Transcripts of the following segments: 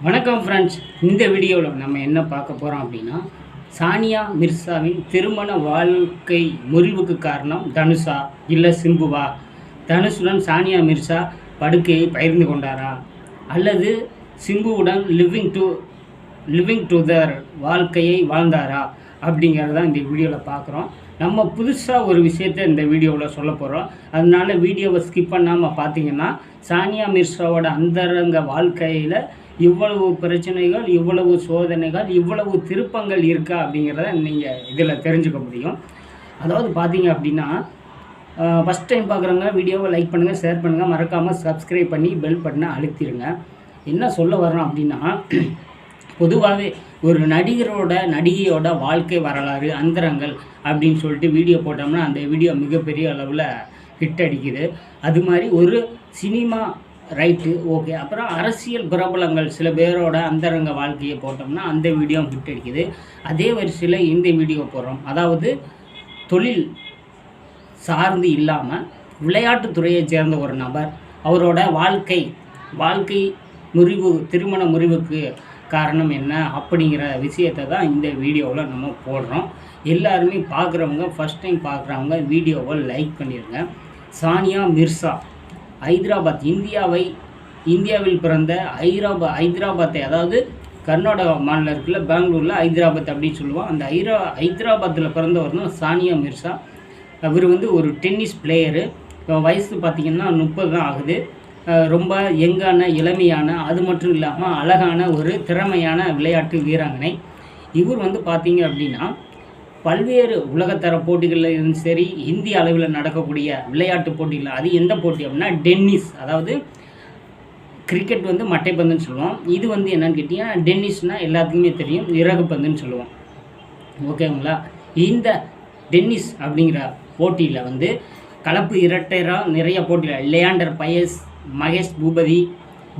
வணக்கம் ஃப்ரெண்ட்ஸ். இந்த வீடியோவில் நம்ம என்ன பார்க்க போகிறோம் அப்படின்னா, சானியா மிர்சாவின் திருமண வாழ்க்கை முறிவுக்கு காரணம் தனுஷா இல்லை சிம்புவா? தனுஷுடன் சானியா மிர்சா படுக்கையை பகிர்ந்து கொண்டாரா, அல்லது சிம்புவுடன் லிவிங் டுகெதர் வாழ்க்கையை வாழ்ந்தாரா அப்படிங்கிறதான் இந்த வீடியோவில் பார்க்குறோம். நம்ம புதுசாக ஒரு விஷயத்தை இந்த வீடியோவில் சொல்ல போகிறோம். அதனால வீடியோவை ஸ்கிப் பண்ணாமல் பார்த்தீங்கன்னா, சானியா மிர்சாவோட அந்தரங்க வாழ்க்கையில் இவ்வளவு பிரச்சனைகள், இவ்வளவு சோதனைகள், இவ்வளவு திருப்பங்கள் இருக்கா அப்படிங்கிறத நீங்கள் இதில் தெரிஞ்சுக்க முடியும். அதாவது பார்த்தீங்க அப்படின்னா, ஃபஸ்ட் டைம் பார்க்குறவங்க வீடியோவை லைக் பண்ணுங்கள், ஷேர் பண்ணுங்கள், மறக்காமல் சப்ஸ்கிரைப் பண்ணி பெல் பட்டனை அழுத்திடுங்க. என்ன சொல்ல வர்றோம் அப்படின்னா, பொதுவாகவே ஒரு நடிகையோட வாழ்க்கை வரலாறு, அந்தரங்கள் அப்படின்னு சொல்லிட்டு வீடியோ போட்டோம்னா அந்த வீடியோ மிகப்பெரிய அளவில் ஹிட் அடிக்குது. அது மாதிரி ஒரு சினிமா ரைட்டு ஓகே, அப்புறம் அரசியல் பிரபலங்கள் சில பேரோட அந்தரங்க வாழ்க்கையை போட்டோம்னா அந்த வீடியோ ஹிட் அடிக்குது. அதே வரிசையில் இந்த வீடியோ போடுறோம். அதாவது தொழில் சார்ந்து இல்லாமல் விளையாட்டுத்துறையை சேர்ந்த ஒரு நபர், அவரோட வாழ்க்கை முறிவு, திருமண முறிவுக்கு காரணம் என்ன அப்படிங்கிற விஷயத்தை தான் இந்த வீடியோவில் நம்ம போடுறோம். எல்லாருமே பார்க்குறவங்க, ஃபஸ்ட் டைம் பார்க்குறவங்க வீடியோவை லைக் பண்ணிடுங்க. சானியா மிர்சா ஹைதராபாத், இந்தியாவில் பிறந்த ஹைதராபாத்தை, அதாவது கர்நாடகா மாநிலம் இருக்குல்ல, பெங்களூரில் ஹைதராபாத் அப்படின்னு சொல்லுவோம். அந்த ஹைதராபாத்தில் பிறந்தவர் தான் சானியா மிர்சா. அவர் வந்து ஒரு டென்னிஸ் பிளேயரு. வயசு பார்த்திங்கன்னா 30 தான் ஆகுது. ரொம்ப யங்கான, இளமையான, அது மட்டும் இல்லாமல் அழகான ஒரு திறமையான விளையாட்டு வீராங்கனை. இவர் வந்து பார்த்திங்க அப்படின்னா பல்வேறு உலகத்தர போட்டிகளில் இருந்து சரி, இந்திய அளவில் நடக்கக்கூடிய விளையாட்டு போட்டிகள், அது எந்த போட்டி அப்படின்னா டென்னிஸ், அதாவது கிரிக்கெட் வந்து மட்டைப்பந்துன்னு சொல்லுவோம். இது வந்து என்னன்னு கேட்டிங்கன்னா டென்னிஸ்னால் எல்லாத்துக்குமே தெரியும், இறகுப்பந்துன்னு சொல்லுவோம். ஓகேங்களா? இந்த டென்னிஸ் அப்படிங்கிற போட்டியில் வந்து கலப்பு இரட்டையராக நிறைய போட்டியில் லியாண்டர் பயஸ், மகேஷ் பூபதி,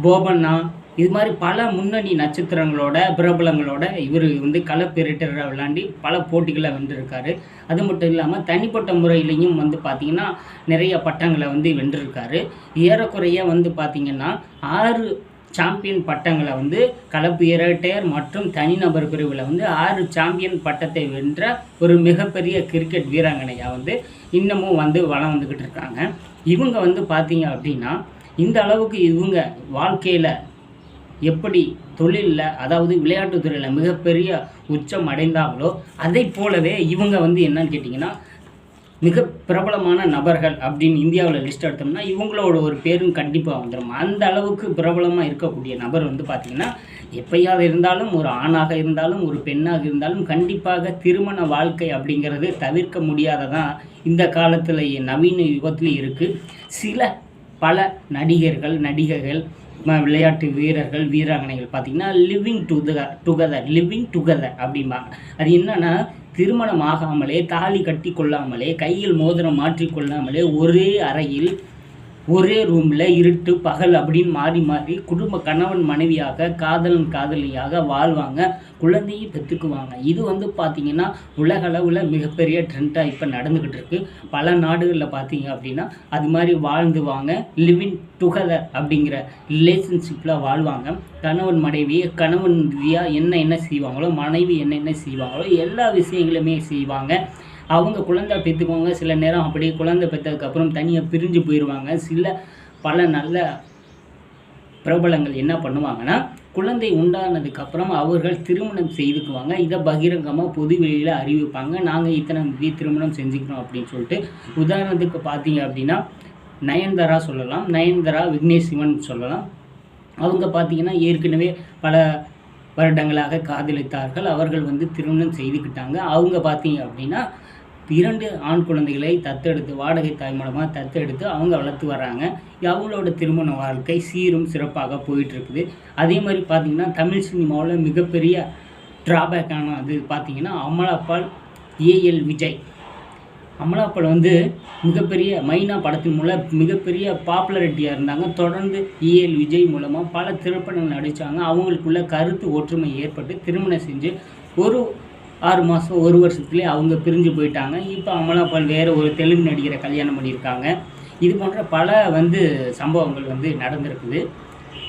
போபண்ணா, இது மாதிரி பல முன்னணி நட்சத்திரங்களோட, பிரபலங்களோட இவர் வந்து கலப்பு இரட்டையராக விளையாண்டி பல போட்டிகளை வென்றிருக்காரு. அது மட்டும் இல்லாமல் தனிப்பட்ட முறையிலையும் வந்து பார்த்திங்கன்னா நிறைய பட்டங்களை வந்து வென்றிருக்காரு. ஏறக்குறைய வந்து பார்த்திங்கன்னா 6 சாம்பியன் பட்டங்களை வந்து கலப்பு இரட்டையர் மற்றும் தனிநபர் பிரிவில் வந்து 6 சாம்பியன் பட்டத்தை வென்ற ஒரு மிகப்பெரிய கிரிக்கெட் வீராங்கனையாக வந்து இன்னமும் வந்து வளம் வந்துக்கிட்டு இருக்காங்க. இவங்க வந்து பார்த்திங்க அப்படின்னா இந்த அளவுக்கு இவங்க வாழ்க்கையில் எப்படி தொழிலில், அதாவது விளையாட்டுத்துறையில் மிகப்பெரிய உச்சம் அடைந்தாங்களோ அதை போலவே இவங்க வந்து என்னன்னு கேட்டிங்கன்னா மிக பிரபலமான நபர்கள் அப்படின்னு இந்தியாவில் லிஸ்ட் எடுத்தோம்னா இவங்களோட ஒரு பேரும் கண்டிப்பாக வந்துடும். அந்த அளவுக்கு பிரபலமாக இருக்கக்கூடிய நபர் வந்து பார்த்திங்கன்னா எப்பயாவது இருந்தாலும், ஒரு ஆணாக இருந்தாலும், ஒரு பெண்ணாக இருந்தாலும் கண்டிப்பாக திருமண வாழ்க்கை அப்படிங்கிறது தவிர்க்க முடியாததான் இந்த காலத்தில், நவீன யுகத்தில் இருக்குது. பல நடிகைகள், விளையாட்டு வீரர்கள், வீராங்கனைகள் பார்த்திங்கன்னா லிவிங் டுகெதர் அப்படிம்பாங்க. அது என்னென்னா திருமணம் ஆகாமலே, தாலி கட்டி கொள்ளாமலே, கையில் மோதிரம் மாற்றிக்கொள்ளாமலே ஒரே அறையில், ஒரே ரூமில் இருட்டு பகல் அப்படின்னு மாறி மாறி குடும்ப கணவன் மனைவியாக, காதலன் காதலியாக வாழ்வாங்க, குழந்தையை பெற்றுக்குவாங்க. இது வந்து பார்த்திங்கன்னா உலக அளவில் மிகப்பெரிய ட்ரெண்டாக இப்போ நடந்துக்கிட்டு இருக்குது. பல நாடுகளில் பார்த்திங்க அப்படின்னா அது மாதிரி வாழ்ந்துவாங்க. லிவிங் டுகெதர் அப்படிங்கிற ரிலேஷன்ஷிப்பில் வாழ்வாங்க. கணவன் ரீதியாக என்ன செய்வாங்களோ, மனைவி என்ன செய்வாங்களோ எல்லா விஷயங்களுமே செய்வாங்க. அவங்க குழந்தை பெற்றுக்குவாங்க. சில நேரம் அப்படியே குழந்தை பெற்றதுக்கப்புறம் தனியாக பிரிஞ்சு போயிடுவாங்க. பல நல்ல பிரபலங்கள் என்ன பண்ணுவாங்கன்னா, குழந்தை உண்டானதுக்கப்புறம் அவர்கள் திருமணம் செய்துக்குவாங்க. இதை பகிரங்கமாக பொதுவெளியில் அறிவிப்பாங்க, நாங்கள் இத்தனை திருமணம் செஞ்சுக்கிறோம் அப்படின்னு சொல்லிட்டு. உதாரணத்துக்கு பார்த்தீங்க அப்படின்னா நயன்தாரா சொல்லலாம், நயன்தாரா, விக்னேஷ் சிவன் சொல்லலாம். அவங்க பார்த்திங்கன்னா ஏற்கனவே பல வருடங்களாக காதலித்தார்கள். அவர்கள் வந்து திருமணம் செய்துக்கிட்டாங்க. அவங்க பார்த்திங்க அப்படின்னா 2 ஆண் குழந்தைகளை தத்தெடுத்து, வாடகை தாய் மூலமாக தத்தெடுத்து அவங்க வளர்த்து வர்றாங்க. அவங்களோட திருமண வாழ்க்கை சீரும் சிறப்பாக போயிட்டுருக்குது. அதே மாதிரி பார்த்திங்கன்னா தமிழ் சினிமாவில் மிகப்பெரிய ட்ராபேக்கான அது பார்த்திங்கன்னா அமலாபால், ஏஎல் விஜய். அமலாபால் வந்து மிகப்பெரிய மைனா படத்தின் மூலம் மிகப்பெரிய பாப்புலரிட்டியாக இருந்தாங்க. தொடர்ந்து ஏஎல் விஜய் மூலமாக பல திரைப்படங்கள் நடித்தாங்க. அவங்களுக்குள்ள கருத்து ஒற்றுமை ஏற்பட்டு திருமணம் செஞ்சு ஒரு 6 மாதம், 1 வருஷத்துலேயே அவங்க பிரிஞ்சு போயிட்டாங்க. இப்போ அமலாபால் வேறு ஒரு தெலுங்கு நடிகரை கல்யாணம் பண்ணியிருக்காங்க. இது போன்ற பல வந்து சம்பவங்கள் வந்து நடந்திருக்குது.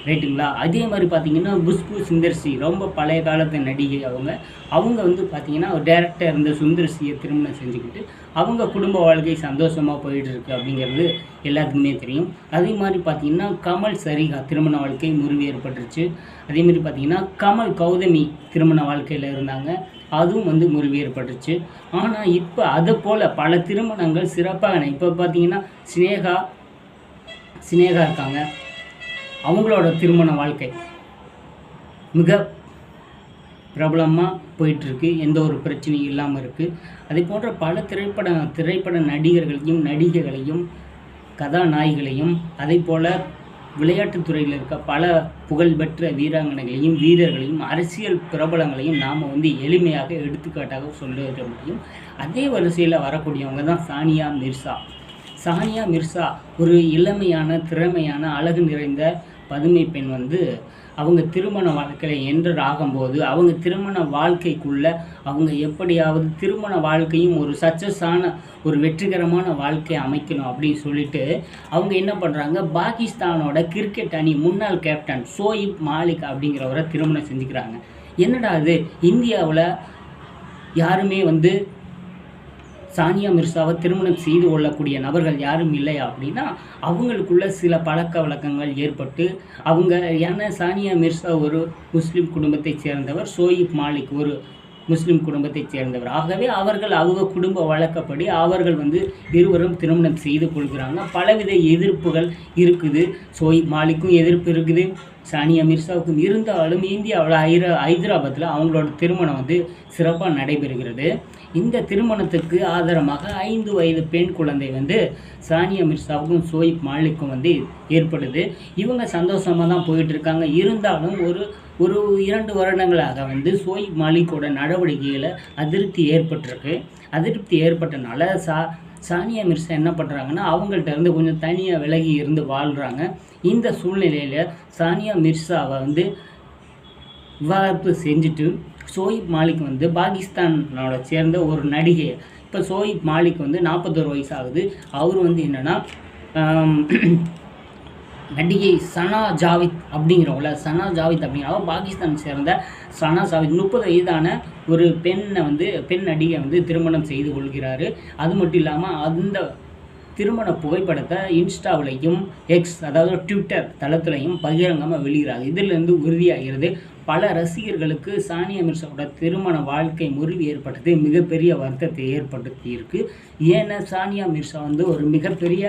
ரைட்டுங்களா? அதே மாதிரி பார்த்தீங்கன்னா, குஷ்பு சுந்தர் சி ரொம்ப பழைய காலத்து நடிகை அவங்க. அவங்க வந்து பார்த்தீங்கன்னா, டைரக்டர் இருந்த சுந்தர் சியை திருமணம் செஞ்சுக்கிட்டு, அவங்க குடும்ப வாழ்க்கை சந்தோஷமாக போயிட்டுருக்கு அப்படிங்கிறது எல்லாத்துக்குமே தெரியும். அதே மாதிரி பார்த்தீங்கன்னா, கமல் சரிகா திருமண வாழ்க்கை முறிவு ஏற்பட்டுருச்சு. அதேமாதிரி பார்த்தீங்கன்னா, கமல் கௌதமி திருமண வாழ்க்கையில் இருந்தாங்க. அதுவும் வந்து முறிவு ஏற்பட்டுருச்சு. ஆனால் இப்போ அதை போல் பல திருமணங்கள் சிறப்பாக இப்போ பார்த்தீங்கன்னா, சினேகா இருக்காங்க. அவங்களோட திருமண வாழ்க்கை மிக பிரபலமாக போயிட்டுருக்கு. எந்த ஒரு பிரச்சனையும் இல்லாமல் இருக்குது. அதே போன்ற பல திரைப்பட நடிகர்களையும் நடிகைகளையும் கதாநாயகிகளையும் அதே போல் விளையாட்டுத்துறையில் இருக்க பல புகழ்பெற்ற வீராங்கனைகளையும் வீரர்களையும் அரசியல் பிரபலங்களையும் நாம் வந்து எளிமையாக எடுத்துக்காட்டாக சொல்ல முடியும். அதே வரிசையில் வரக்கூடியவங்க தான் சானியா மிர்சா. சானியா மிர்சா ஒரு இளமையான திறமையான அழகு நிறைந்த பதுமை பெண் வந்து அவங்க திருமண வாழ்க்கையில் என்டர் ஆகும்போது அவங்க திருமண வாழ்க்கைக்குள்ளே அவங்க எப்படியாவது திருமண வாழ்க்கையும் ஒரு சக்ஸஸான ஒரு வெற்றிகரமான வாழ்க்கையை அமைக்கணும் அப்படின்னு சொல்லிட்டு அவங்க என்ன பண்ணுறாங்க, பாகிஸ்தானோட கிரிக்கெட் அணி முன்னாள் கேப்டன் ஷோயிப் மாலிக் அப்படிங்கிறவரை திருமணம் செஞ்சுக்கிறாங்க. என்னடா அது, இந்தியாவில் யாருமே வந்து சானியா மிர்சாவை திருமணம் செய்து கொள்ளக்கூடிய நபர்கள் யாரும் இல்லையா அப்படின்னா, அவங்களுக்குள்ள சில பழக்க வழக்கங்கள் ஏற்பட்டு அவங்க ஏன்னா சானியா மிர்சா ஒரு முஸ்லீம் குடும்பத்தைச் சேர்ந்தவர், ஷோயிப் மாலிக் ஒரு முஸ்லீம் குடும்பத்தைச் சேர்ந்தவர். ஆகவே அவங்க குடும்ப வழக்கப்படி அவர்கள் வந்து இருவரும் திருமணம் செய்து கொள்கிறாங்க. பலவித எதிர்ப்புகள் இருக்குது. ஷோயிப் மாலிக்கும் எதிர்ப்பு இருக்குது, சானியா மிர்சாவுக்கும். இருந்தாலும் இந்தியாவில் ஹைதராபாத்தில் அவங்களோட திருமணம் வந்து சிறப்பாக நடைபெறுகிறது. இந்த திருமணத்துக்கு ஆதாரமாக 5 வயது பெண் குழந்தை வந்து சானியா மிர்சாவுக்கும் ஷோயிப் மாலிக்கும் வந்து ஏற்படுது. இவங்க சந்தோஷமாக தான் போயிட்டுருக்காங்க. இருந்தாலும் ஒரு 2 வருடங்களாக வந்து ஷோயிப் மாலிக்கோட நடவடிக்கையில் அதிருப்தி ஏற்பட்டிருக்கு. அதிருப்தி ஏற்பட்டனால சானியா மிர்சா என்ன பண்ணுறாங்கன்னா, அவங்கள்ட்ட இருந்து கொஞ்சம் தனியாக விலகி இருந்து வாழ்கிறாங்க. இந்த சூழ்நிலையில் சானியா மிர்சாவை வந்து விவாகரத்து செஞ்சுட்டு ஷோயிப் மாலிக் வந்து பாகிஸ்தானோட சேர்ந்த ஒரு நடிகை. இப்போ ஷோயிப் மாலிக் வந்து 41 வயசு ஆகுது. அவர் வந்து என்னென்னா நடிகை சனா ஜாவித் அப்படிங்கிறவங்கள பாகிஸ்தான் சேர்ந்த சனா ஜாவித் 30 வயதான ஒரு பெண் நடிகை வந்து திருமணம் செய்து கொள்கிறாரு. அது மட்டும் இல்லாமல் அந்த திருமண புகைப்படத்தை இன்ஸ்டாவிலையும் அதாவது ட்விட்டர் தளத்துலையும் பகிரங்கமாக வெளியிடாது. இதிலிருந்து உறுதியாகிறது பல ரசிகர்களுக்கு சானியா மிர்சாவோட திருமண வாழ்க்கை முறிவு ஏற்பட்டது மிகப்பெரிய வருத்தத்தை ஏற்படுத்தி இருக்கு. ஏன்னா சானியா மிர்சா வந்து ஒரு மிகப்பெரிய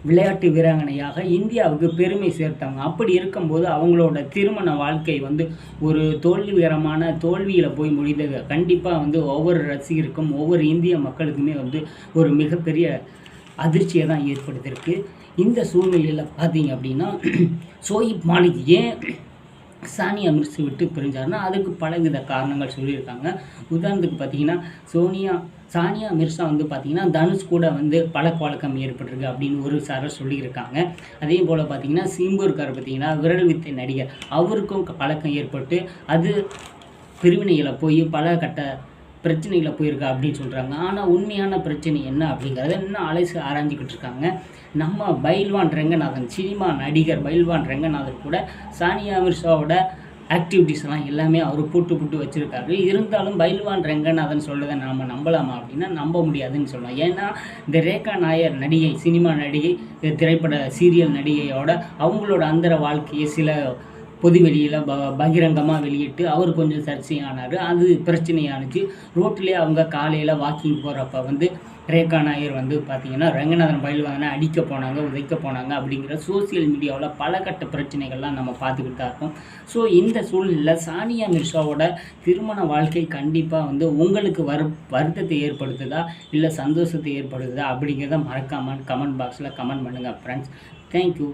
விளையாட்டு வீராங்கனையாக இந்தியாவுக்கு பெருமை சேர்த்தாங்க. அப்படி இருக்கும்போது அவங்களோட திருமண வாழ்க்கை வந்து ஒரு தோல்வியில் போய் முடிந்தது. கண்டிப்பாக வந்து ஒவ்வொரு ரசிகருக்கும் ஒவ்வொரு இந்திய மக்களுக்குமே வந்து ஒரு மிகப்பெரிய அதிர்ச்சியை தான் ஏற்படுத்தியிருக்கு. இந்த சூழ்நிலையில் பார்த்தீங்க அப்படின்னா ஷோயிப் மாலிக் ஏன் சானியா மிர்சா விட்டு பிரிஞ்சாருன்னா அதுக்கு பலவித காரணங்கள் சொல்லியிருக்காங்க. உதாரணத்துக்கு பார்த்தீங்கன்னா சானியா மிர்சா வந்து பார்த்திங்கன்னா தனுஷ் கூட வந்து பழக்க வழக்கம் ஏற்பட்டிருக்கு அப்படின்னு ஒரு சாரர் சொல்லியிருக்காங்க. அதே போல் பார்த்திங்கன்னா சிம்பு இருக்கார் பார்த்திங்கன்னா, விரல் வித்தை நடிகர், அவருக்கும் பழக்கம் ஏற்பட்டு அது பிரிவினையில் போய் பல கட்ட பிரச்சனைகளை போயிருக்கா அப்படின்னு சொல்கிறாங்க. ஆனால் உண்மையான பிரச்சனை என்ன அப்படிங்கிறத இன்னும் அலசி ஆராய்ஞ்சிக்கிட்டு இருக்காங்க. நம்ம பைல்வான் ரெங்கநாதன், சினிமா நடிகர் பைல்வான் ரெங்கநாதன் கூட சானியா மிர்சாவோட ஆக்டிவிட்டீஸ்லாம் எல்லாமே அவர் போட்டு வச்சுருக்காரு. இருந்தாலும் பைல்வான் ரெங்கநாதன் சொல்கிறத நாம் நம்பலாமா அப்படின்னா நம்ப முடியாதுன்னு சொல்லலாம். ஏன்னா இந்த ரேகா நாயர் நடிகை, சினிமா நடிகை, திரைப்பட சீரியல் நடிகையோட அவங்களோட அந்தர வாழ்க்கையை சில பொதுவெளியில் பகிரங்கமாக வெளியிட்டு அவர் கொஞ்சம் சர்ச்சையானார். அது பிரச்சனையானுச்சு. ரோட்டிலே அவங்க காலையில் வாக்கிங் போகிறப்ப வந்து ரேகா நாயர் வந்து பார்த்திங்கன்னா ரங்கநாதன் பயில்வாங்கனை அடிக்க போனாங்க, உதைக்க போனாங்க அப்படிங்கிற சோசியல் மீடியாவில் பல கட்ட பிரச்சனைகள்லாம் நம்ம பார்த்துக்கிட்டு தான் இருக்கோம். ஸோ இந்த சூழ்நிலையில் சானியா மிர்சாவோட திருமண வாழ்க்கை கண்டிப்பாக வந்து உங்களுக்கு வருத்தத்தை ஏற்படுத்துதா இல்லை சந்தோஷத்தை ஏற்படுத்துதா அப்படிங்கிறத மறக்காமல் கமெண்ட் பாக்ஸில் கமெண்ட் பண்ணுங்கள் ஃப்ரெண்ட்ஸ். தேங்க்யூ.